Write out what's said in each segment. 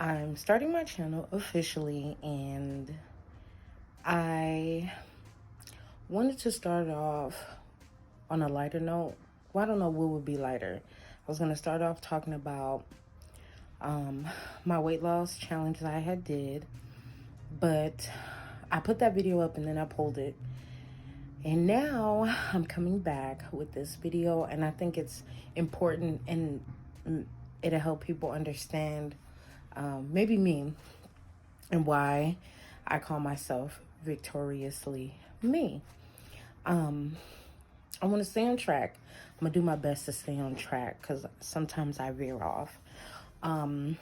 I'm starting my channel officially, and I wanted to start off on a lighter note. Well, I don't know what would be lighter. I was going to start off talking about my weight loss challenge that I had did, but I put that video up and then I pulled it. And now I'm coming back with this video, and I think it's important, and it'll help people understand maybe me and why I call myself victoriously me. I want to stay on track. I'm going to do my best to stay on track because sometimes I veer off. The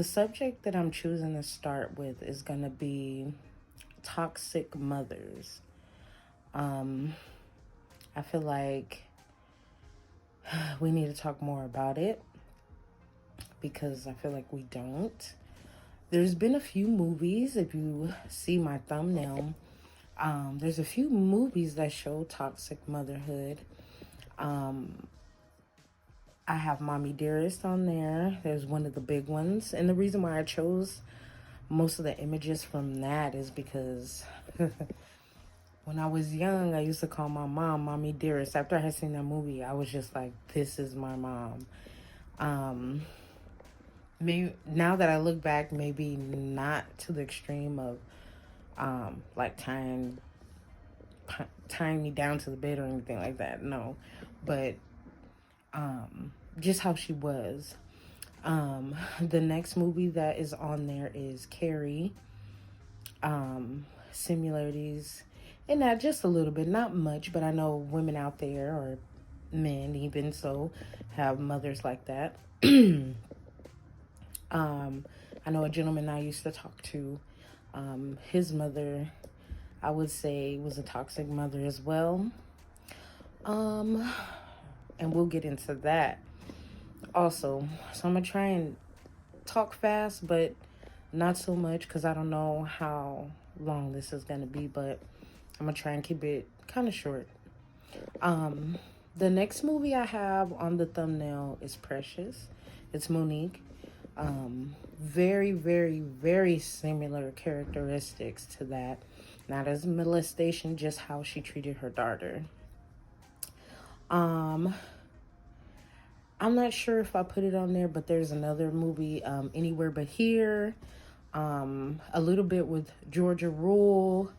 subject that I'm choosing to start with is going to be toxic mothers. I feel like we need to talk more about it because I feel like we don't. There's been a few movies, if you see my thumbnail, there's a few movies that show toxic motherhood. I have Mommy Dearest on there. There's one of the big ones. And the reason why I chose most of the images from that is because when I was young, I used to call my mom Mommy Dearest. After I had seen that movie, I was just like, this is my mom. Maybe now that I look back, maybe not to the extreme of like tying me down to the bed or anything like that. No, but just how she was. The next movie that is on there is Carrie. Similarities in that just a little bit, not much, but I know women out there, or men even so, have mothers like that. I know a gentleman I used to talk to, his mother, I would say, was a toxic mother as well. And we'll get into that also. So I'm gonna try and talk fast, but not so much because I don't know how long this is gonna be, but I'm gonna try and keep it kind of short. The next movie I have on the thumbnail is Precious. It's Monique. Very, very, very similar characteristics to that. Not as molestation, just how she treated her daughter. I'm not sure if I put it on there, but there's another movie, Anywhere But Here. A little bit with Georgia Rule.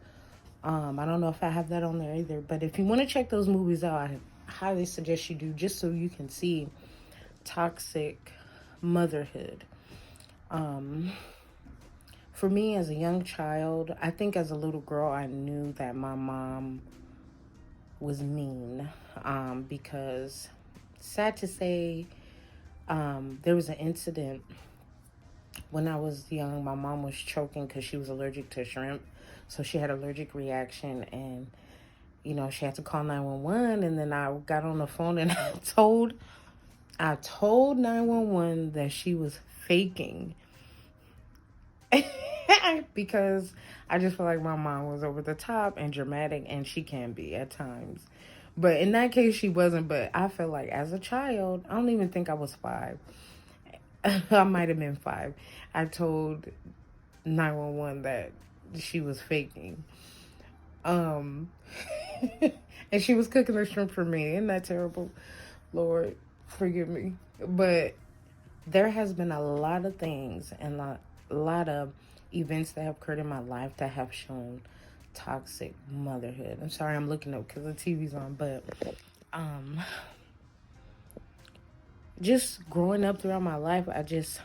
I don't know if I have that on there either, but if you want to check those movies out, I highly suggest you do, just so you can see toxic motherhood. For me as a young child, I think as a little girl, I knew that my mom was mean, because sad to say, there was an incident when I was young. My mom was choking because she was allergic to shrimp. So she had an allergic reaction, and, she had to call 911. And then I got on the phone and I told 911 that she was faking. Because I just feel like my mom was over the top and dramatic, and she can be at times. But in that case, she wasn't. But I feel like as a child, I don't even think I was 5. I might have been 5. I told 911 that she was faking. And she was cooking the shrimp for me. Isn't that terrible? Lord, forgive me. But there has been a lot of things and a lot of events that have occurred in my life that have shown toxic motherhood. I'm sorry, I'm looking up because the TV's on, but just growing up throughout my life, I just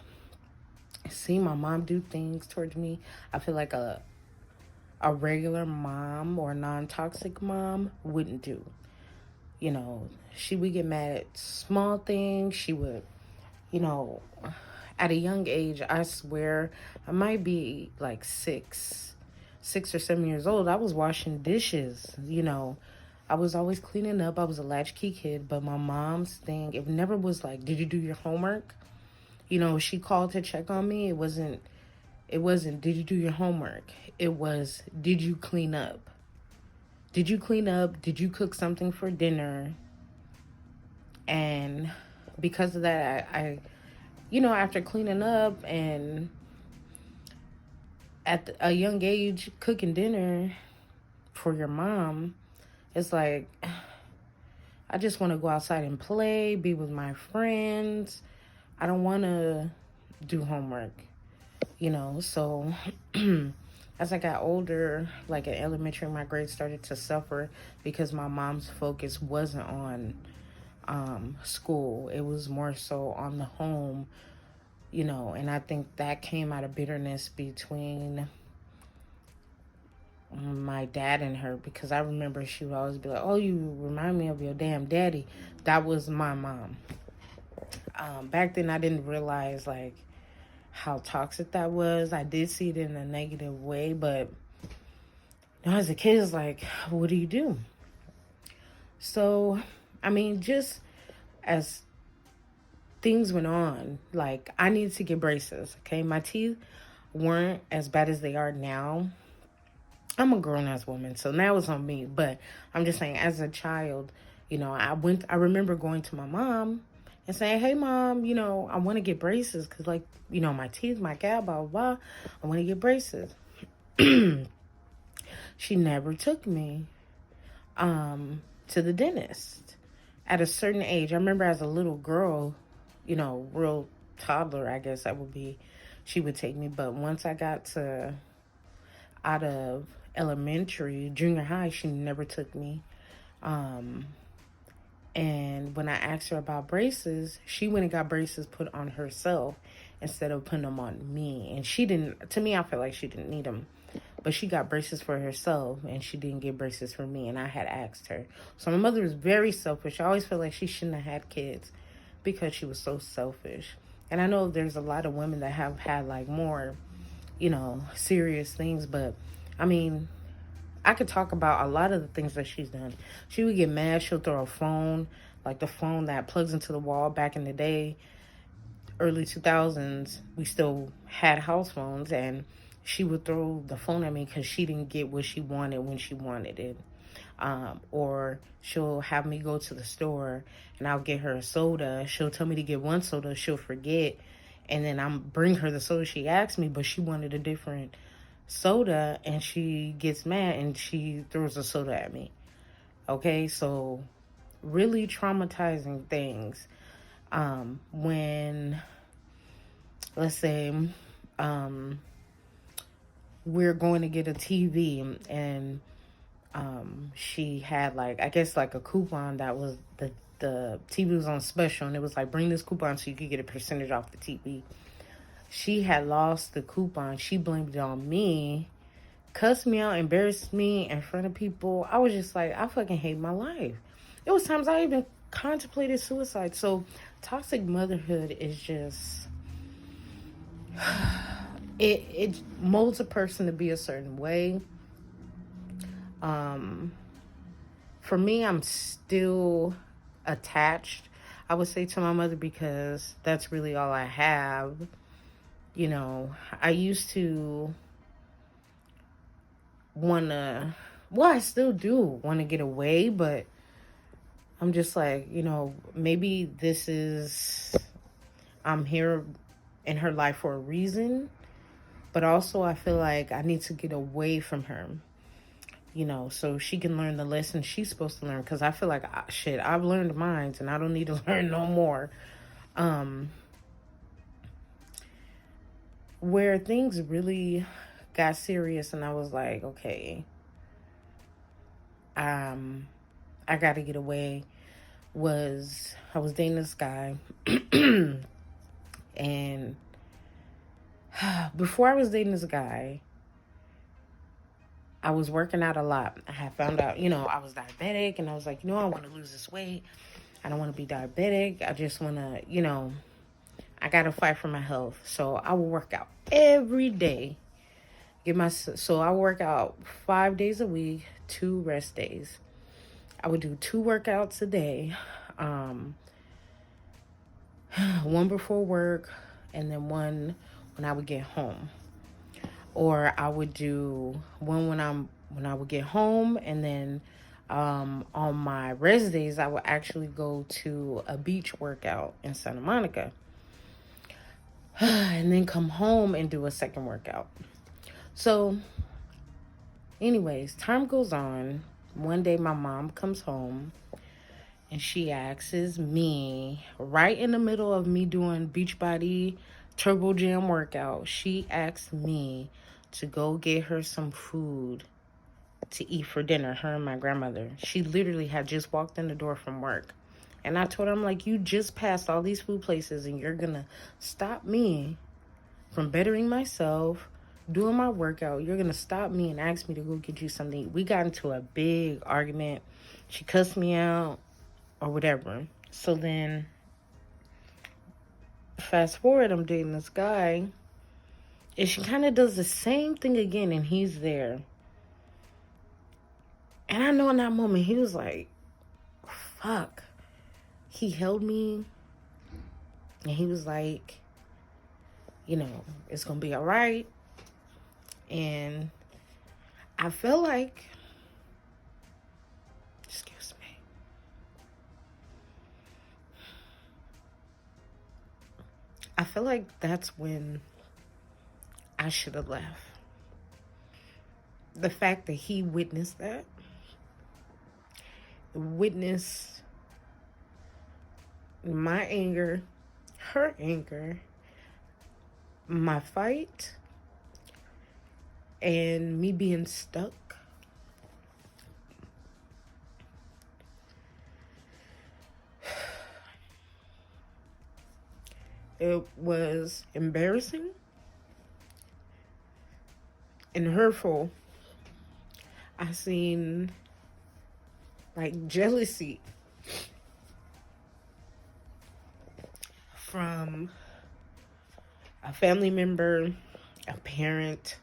see my mom do things towards me I feel like a regular mom or non-toxic mom wouldn't do. She would get mad at small things. She would, at a young age, I swear, I might be like 6 or 7 years old. I was washing dishes. I was always cleaning up. I was a latchkey kid, but my mom's thing, it never was like, did you do your homework? She called to check on me. It wasn't, did you do your homework? It was, did you clean up? Did you clean up? Did you cook something for dinner? And because of that, I after cleaning up and at a young age cooking dinner for your mom, it's like, I just want to go outside and play, be with my friends. I don't want to do homework, So as I got older, like in elementary, my grades started to suffer because my mom's focus wasn't on school. It was more so on the home, and I think that came out of bitterness between my dad and her, because I remember she would always be like, "Oh, you remind me of your damn daddy." That was my mom. Back then I didn't realize like how toxic that was. I did see it in a negative way, but as a kid, it's like, what do you do? So, just as things went on, like, I needed to get braces, okay? My teeth weren't as bad as they are now. I'm a grown-ass woman, so now it's on me. But I'm just saying, as a child, I remember going to my mom and saying, "Hey, Mom, I want to get braces because, like, my teeth, my gap, blah, blah, blah. I want to get braces." She never took me to the dentist. At a certain age, I remember as a little girl, real toddler, I guess that would be, she would take me. But once I got out of elementary, junior high, she never took me. And when I asked her about braces, she went and got braces put on herself instead of putting them on me. And she didn't, to me, I felt like she didn't need them. But she got braces for herself and she didn't get braces for me. And I had asked her. So my mother was very selfish. I always felt like she shouldn't have had kids because she was so selfish. And I know there's a lot of women that have had like more, serious things. But I could talk about a lot of the things that she's done. She would get mad. She'll throw a phone, like the phone that plugs into the wall back in the day, early 2000s. We still had house phones, and she would throw the phone at me because she didn't get what she wanted when she wanted it. Or she'll have me go to the store and I'll get her a soda. She'll tell me to get one soda. She'll forget. And then I'm bring her the soda she asked me, but she wanted a different soda, and she gets mad and she throws a soda at me. Okay, so really traumatizing things. When, let's say, we're going to get a TV, and she had like, I guess like a coupon that was the TV was on special, and it was like, bring this coupon so you could get a percentage off the TV. She had lost the coupon. She blamed it on me, cussed me out, embarrassed me in front of people. I was just like, I fucking hate my life. It was times I even contemplated suicide. So toxic motherhood is just, it molds a person to be a certain way. For me, I'm still attached, I would say, to my mother because that's really all I have. I used to I still do want to get away, but I'm just like, maybe I'm here in her life for a reason, but also I feel like I need to get away from her, so she can learn the lesson she's supposed to learn, because I feel like, I've learned mine, and I don't need to learn no more. Where things really got serious and I was like, okay, I got to get away, I was dating this guy. And before I was dating this guy, I was working out a lot. I had found out, I was diabetic, and I was like, I want to lose this weight. I don't want to be diabetic. I just want to, I got to fight for my health. So I will work out every day. So I work out 5 days a week, 2 rest days. I would do 2 workouts a day. One before work, and then one when I would get home. Or I would do one when I would get home, and then on my rest days, I would actually go to a beach workout in Santa Monica. and then come home and do a second workout. So, anyways, time goes on. One day my mom comes home and she asks me, right in the middle of me doing Beachbody Turbo Jam workout, she asks me to go get her some food to eat for dinner, her and my grandmother. She literally had just walked in the door from work. And I told her, I'm like, you just passed all these food places and you're going to stop me from bettering myself, doing my workout. You're going to stop me and ask me to go get you something. We got into a big argument. She cussed me out or whatever. So then, fast forward, I'm dating this guy. And she kind of does the same thing again, and he's there. And I know in that moment, he was like, fuck. He held me, and he was like, you know, it's going to be all right. And I feel like, excuse me, I feel like that's when I should have left. The fact that he witnessed that, witnessed my anger, her anger, my fight, and me being stuck. It was embarrassing and hurtful. I seen like jealousy from a family member, a parent,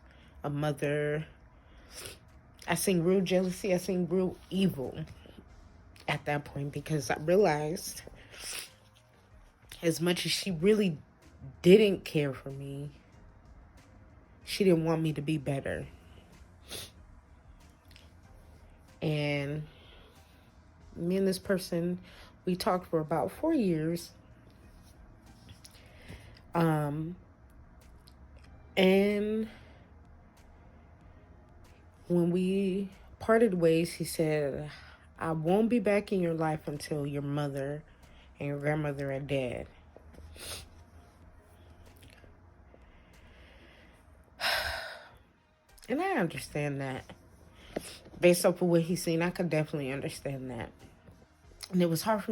a mother. I seen real jealousy. I seen real evil at that point, because I realized as much as she really didn't care for me, she didn't want me to be better. And me and this person, we talked for about 4 years. And when we parted ways, he said, I won't be back in your life until your mother and your grandmother are dead. And I understand that. Based off of what he's seen, I could definitely understand that. And it's hard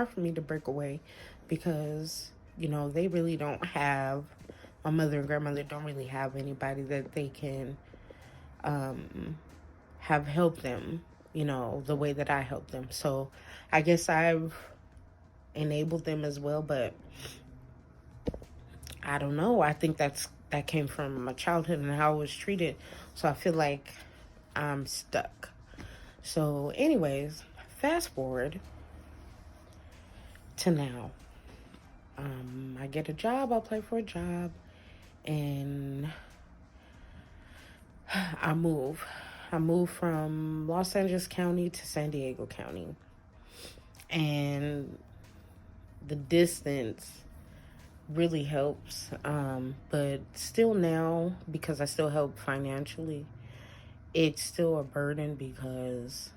for me to break away, because, you know, they really don't have, my mother and grandmother don't really have anybody that they can have helped them, you know, the way that I helped them. So I guess I've enabled them as well, but I don't know. I think that came from my childhood and how I was treated. So I feel like I'm stuck. So anyways, fast forward to now. I get a job, I apply for a job, and I move. I moved from Los Angeles County to San Diego County. And the distance really helps. But still now, because I still help financially, it's still a burden, because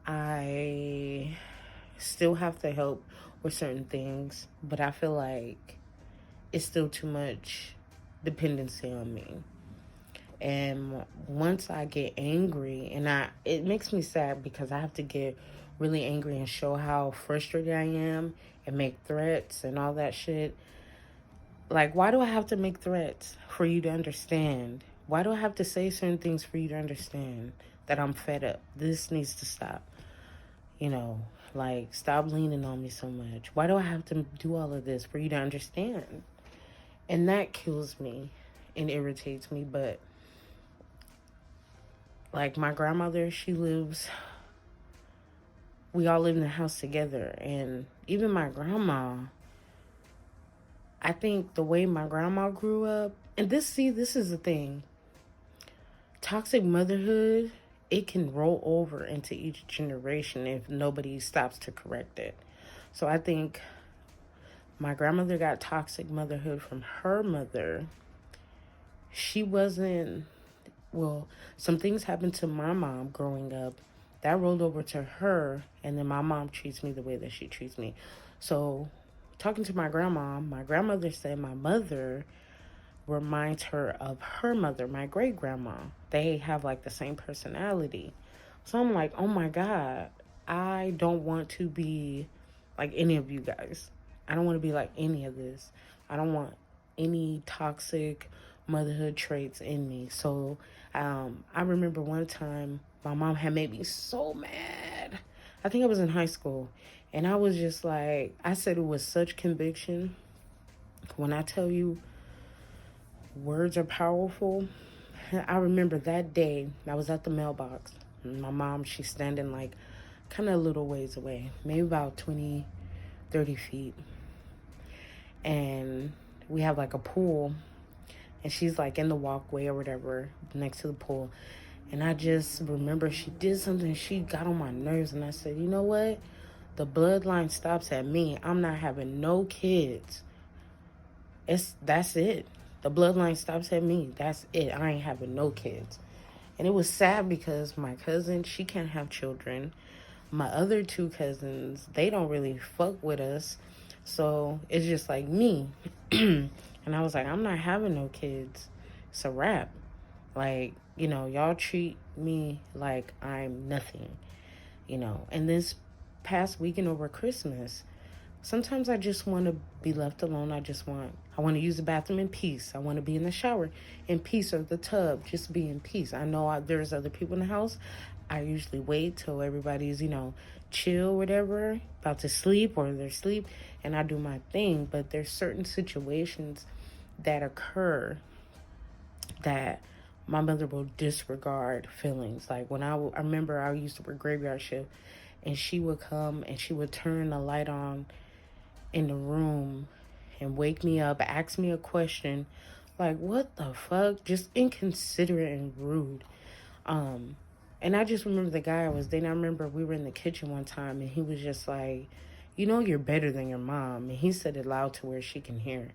I still have to help with certain things, but I feel like it's still too much dependency on me. And once I get angry, and it makes me sad, because I have to get really angry and show how frustrated I am and make threats and all that shit. Like, why do I have to make threats for you to understand? Why do I have to say certain things for you to understand that I'm fed up? This needs to stop. You know, like, stop leaning on me so much. Why do I have to do all of this for you to understand? And that kills me and irritates me. But like, my grandmother, we all live in the house together. And even my grandma, I think the way my grandma grew up, and this is the thing. Toxic motherhood, it can roll over into each generation if nobody stops to correct it. So I think My grandmother got toxic motherhood from her mother. She wasn't, well, some things happened to my mom growing up that rolled over to her, and then my mom treats me the way that she treats me. So, talking to my grandmother said my mother reminds her of her mother, my great grandma. They have like the same personality. So I'm like, oh my God, I don't want to be like any of you guys. I don't want to be like any of this. I don't want any toxic motherhood traits in me. So I remember one time my mom had made me so mad. I think I was in high school. And I was just like, I said it was such conviction. When I tell you words are powerful, I remember that day I was at the mailbox. My mom, she's standing like kind of a little ways away, maybe about 20, 30 feet. And we have like a pool, and she's like in the walkway or whatever next to the pool. And I just remember she did something, she got on my nerves, and I said, you know what? The bloodline stops at me. I'm not having no kids. That's it. The bloodline stops at me. That's it. I ain't having no kids. And it was sad because my cousin, she can't have children. My other two cousins, they don't really fuck with us. So it's just like me. And I was like, I'm not having no kids. It's a wrap. Like, y'all treat me like I'm nothing, And this past weekend over Christmas, sometimes I just want to be left alone. I want to use the bathroom in peace. I want to be in the shower in peace, or the tub, just be in peace. I know there's other people in the house. I usually wait till everybody's, chill, whatever, about to sleep or they're asleep, and I do my thing. But there's certain situations that occur that my mother will disregard feelings. Like when I remember I used to work graveyard shift, and she would come and she would turn the light on in the room and wake me up, ask me a question, like, what the fuck? Just inconsiderate and rude. And I just remember the guy I was dating. I remember we were in the kitchen one time, and he was just like, you're better than your mom. And he said it loud to where she can hear.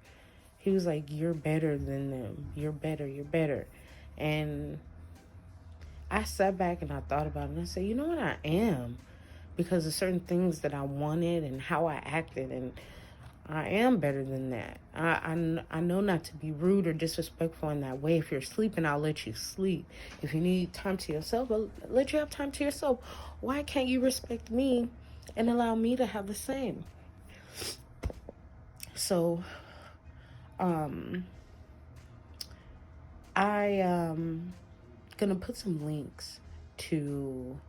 He was like, you're better than them. You're better. And I sat back and I thought about it, and I said, you know what, I am. Because of certain things that I wanted and how I acted, and I am better than that. I know not to be rude or disrespectful in that way. If you're sleeping, I'll let you sleep. If you need time to yourself, I'll let you have time to yourself. Why can't you respect me and allow me to have the same? So, I gonna put some links to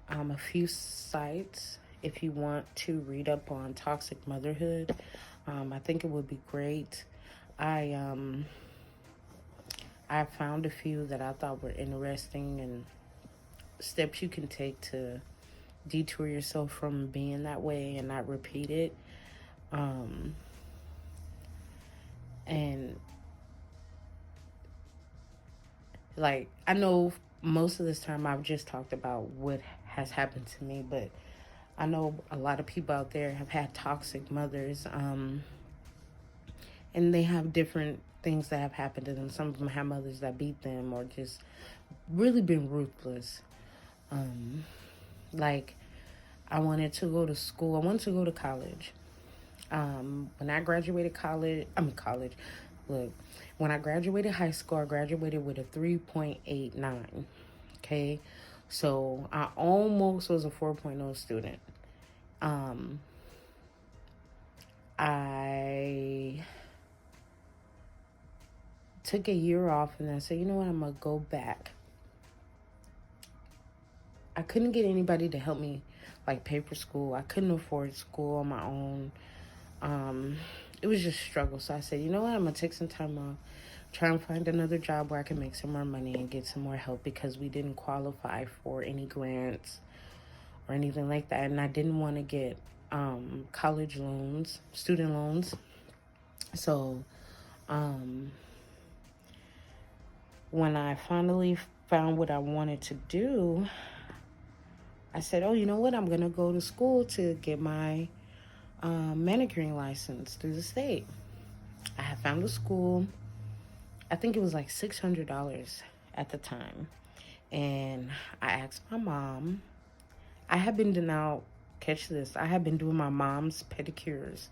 a few sites if you want to read up on toxic motherhood. I think it would be great. I found a few that I thought were interesting, and steps you can take to detour yourself from being that way and not repeat it. And like, I know most of this time I've just talked about what has happened to me, but I know a lot of people out there have had toxic mothers, and they have different things that have happened to them. Some of them have mothers that beat them or just really been ruthless. Like, I wanted to go to school. I wanted to go to college. When I graduated college, look, when I graduated high school, I graduated with a 3.89. Okay. So I almost was a 4.0 student. I took a year off, and I said, you know what, I'm going to go back. I couldn't get anybody to help me, like, pay for school. I couldn't afford school on my own. It was just a struggle. So I said, you know what, I'm going to take some time off, try and find another job where I can make some more money and get some more help, because we didn't qualify for any grants or anything like that. And I didn't want to get college loans, student loans. So when I finally found what I wanted to do, I said, oh, you know what, I'm going to go to school to get my manicuring license through the state. I had found a school. I think it was like $600 at the time. And I asked my mom. I had been doing now, catch this, I had been doing my mom's pedicures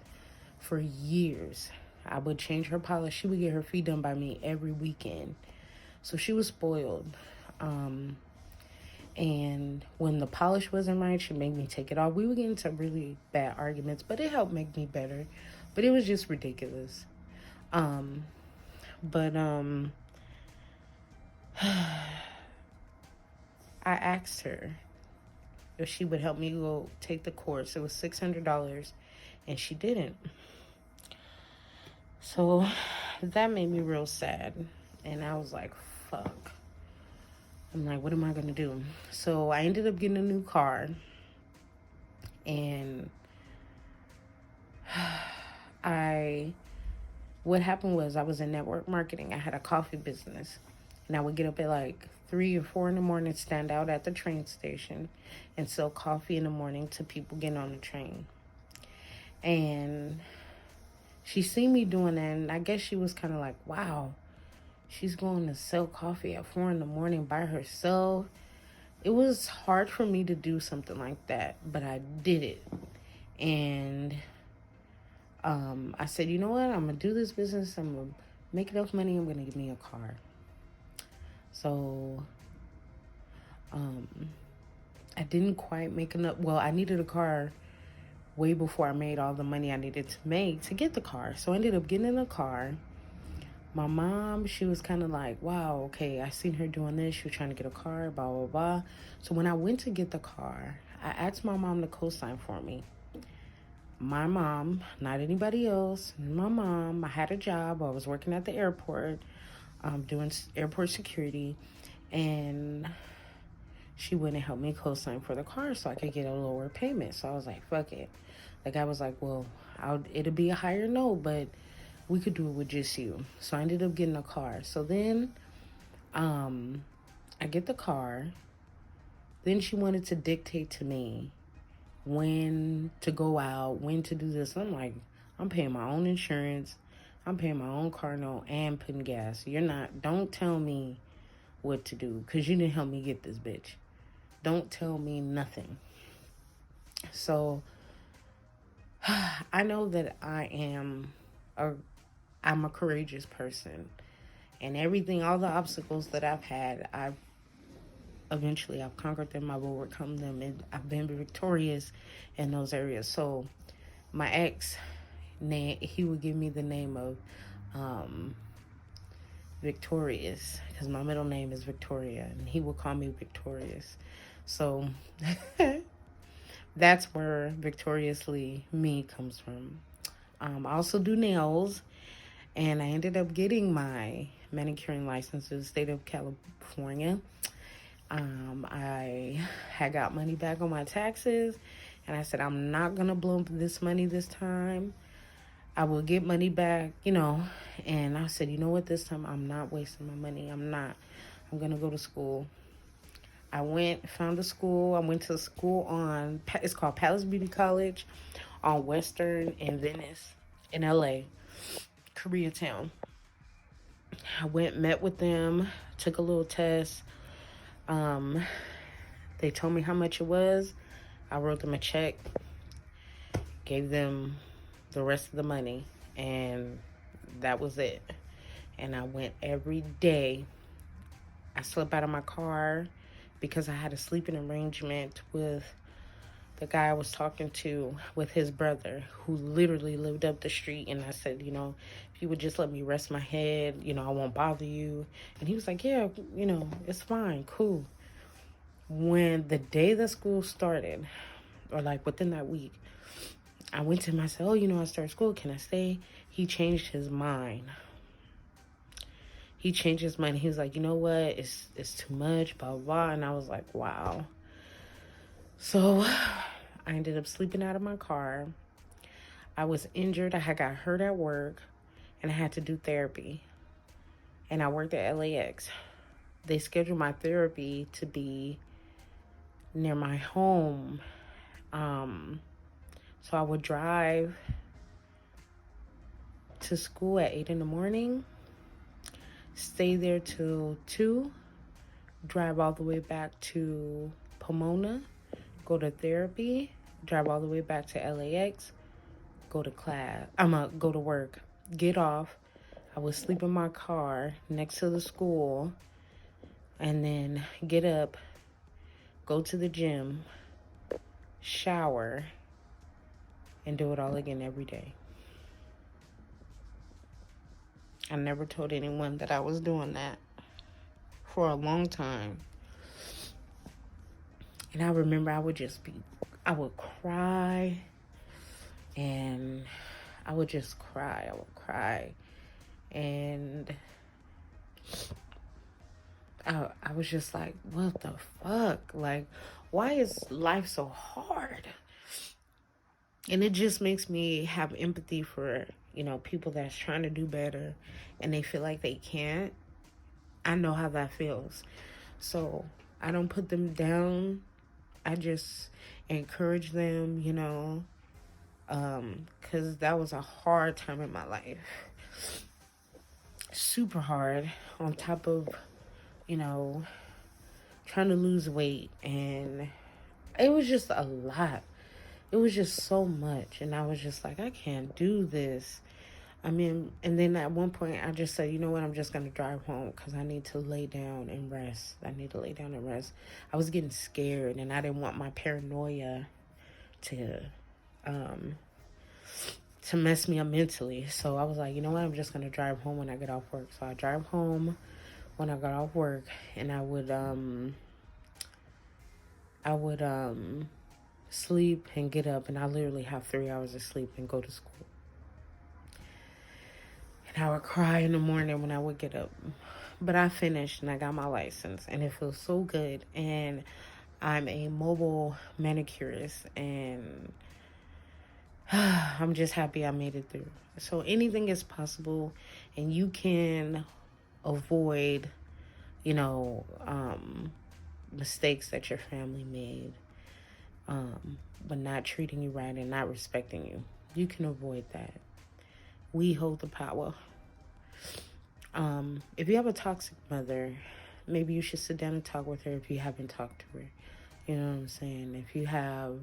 for years. I would change her polish. She would get her feet done by me every weekend. So she was spoiled. And when the polish wasn't right, she made me take it off. We would get into really bad arguments, but it helped make me better. But it was just ridiculous. But I asked her if she would help me go take the course. It was $600, and she didn't. So that made me real sad. And I was like, fuck. I'm like, what am I going to do? So I ended up getting a new car. And what happened was I was in network marketing. I had a coffee business. And I would get up at like 3 or 4 in the morning, stand out at the train station and sell coffee in the morning to people getting on the train. And she seen me doing that, and I guess she was kind of like, wow, she's going to sell coffee at 4 in the morning by herself. It was hard for me to do something like that, but I did it. And I said, you know what? I'm going to do this business. I'm going to make enough money. I'm going to get me a car. So I didn't quite make enough. Well, I needed a car way before I made all the money I needed to make to get the car. So I ended up getting in a car. My mom, she was kind of like, wow, okay, I seen her doing this. She was trying to get a car, blah, blah, blah. So when I went to get the car, I asked my mom to co-sign for me. My mom, not anybody else, my mom, I had a job. I was working at the airport, doing airport security, and she wouldn't help me co-sign for the car so I could get a lower payment. So I was like, fuck it. Like, I was like, well, it'll be a higher note, but we could do it with just you. So I ended up getting a car. So then I get the car. Then she wanted to dictate to me when to go out, when to do this. I'm like, I'm paying my own insurance. I'm paying my own car note and putting gas. Don't tell me what to do, because you didn't help me get this bitch. Don't tell me nothing. So I know that I'm a courageous person, and all the obstacles that I've had, I've conquered them. I've overcome them, and I've been victorious in those areas. So my ex, he would give me the name of Victorious, because my middle name is Victoria, and he would call me Victorious. So that's where Victoriously Me comes from. I also do nails, and I ended up getting my manicuring license in the state of California. I had got money back on my taxes, and I said, I'm not going to blow this money this time. I will get money back, and I said, you know what, this time I'm not wasting my money. I'm going to go to school. I found a school. I went to a school it's called Palace Beauty College on Western in Venice, in LA, Koreatown. I met with them, took a little test. They told me how much it was. I wrote them a check, gave them the rest of the money, and that was it. And I went every day. I slept out of my car because I had a sleeping arrangement with the guy I was talking to, with his brother, who literally lived up the street. And I said, if you would just let me rest my head, I won't bother you. And he was like, yeah, it's fine, cool. When the day the school started, or like within that week, I went to him. I said, I started school. Can I stay? He changed his mind. He was like, you know what? It's too much, blah, blah. And I was like, wow. So I ended up sleeping out of my car. I was injured. I had got hurt at work, and I had to do therapy. And I worked at LAX. They scheduled my therapy to be near my home. So I would drive to school at 8 in the morning, stay there till 2, drive all the way back to Pomona, go to therapy, drive all the way back to LAX, go to class. Go to work, get off. I would sleep in my car next to the school, and then get up, go to the gym, shower, and do it all again every day. I never told anyone that I was doing that for a long time. And I remember I would cry, and I would just cry. I would cry. And I was just like, what the fuck? Like, why is life so hard? And it just makes me have empathy for, people that's trying to do better and they feel like they can't. I know how that feels. So I don't put them down. I just encourage them, because that was a hard time in my life. Super hard, on top of, trying to lose weight. And it was just a lot. It was just so much. And I was just like, I can't do this. And then at one point I just said, you know what, I'm just going to drive home because I need to lay down and rest. I was getting scared, and I didn't want my paranoia to mess me up mentally. So I was like, you know what, I'm just going to drive home when I get off work. So I drive home when I got off work, and I would sleep and get up, and I literally have 3 hours of sleep and go to school. And I would cry in the morning when I would get up. But I finished and I got my license, and it feels so good. And I'm a mobile manicurist, and I'm just happy I made it through. So anything is possible, and you can avoid, mistakes that your family made, but not treating you right and not respecting you. You can avoid that. We hold the power. If you have a toxic mother, maybe you should sit down and talk with her if you haven't talked to her. You know what I'm saying? If you have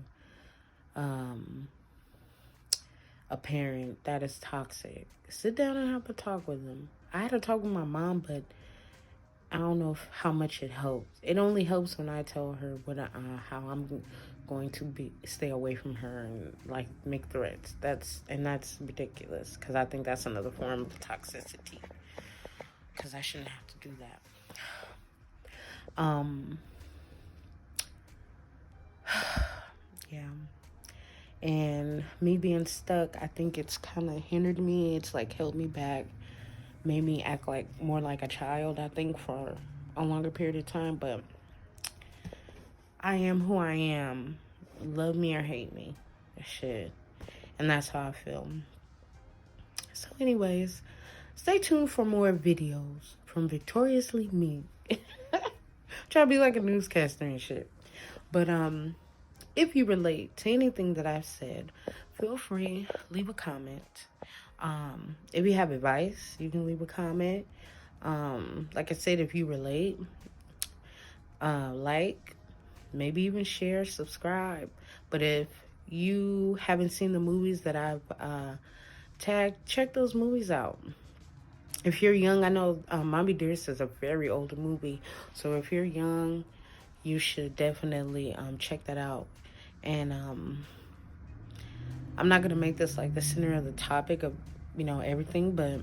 a parent that is toxic, sit down and have a talk with them. I had a talk with my mom, but I don't know how much it helps. It only helps when I tell her how I'm going to stay away from her and like make threats. That's ridiculous, because I think that's another form of toxicity. Because I shouldn't have to do that. Yeah. And me being stuck, I think it's kind of hindered me. It's like held me back, made me act like more like a child, I think, for a longer period of time. But I am who I am. Love me or hate me. Shit. And that's how I feel. So anyways, stay tuned for more videos from Victoriously Me. Try to be like a newscaster and shit. But if you relate to anything that I've said, feel free, leave a comment. If you have advice, you can leave a comment. Like I said, if you relate, like, maybe even share, subscribe. But if you haven't seen the movies that I've tagged, check those movies out. If you're young, I know Mommy Dearest is a very old movie. So if you're young, you should definitely check that out. And I'm not going to make this like the center of the topic of, everything, but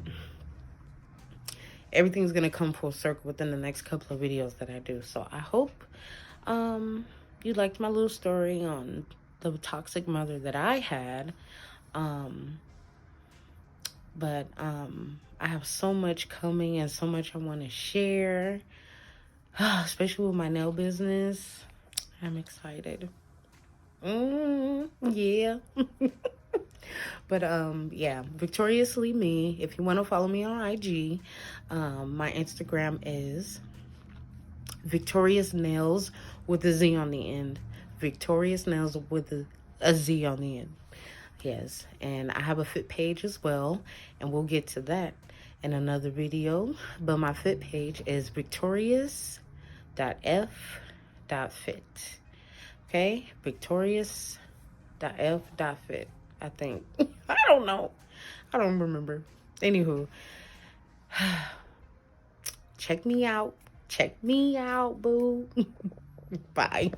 everything's going to come full circle within the next couple of videos that I do. So I hope you liked my little story on the toxic mother that I had. But I have so much coming and so much I want to share, especially with my nail business. I'm excited. Yeah. But yeah, Victoriously Me. If you want to follow me on IG, my Instagram is Victorious Nails with a Z on the end. Victorious Nails with a a Z on the end. Yes, and I have a fit page as well, and we'll get to that in another video. But my fit page is victorious.f.fit. Okay, victorious.f.fit. I think. I don't know. I don't remember. Anywho, check me out. Check me out, boo. Bye.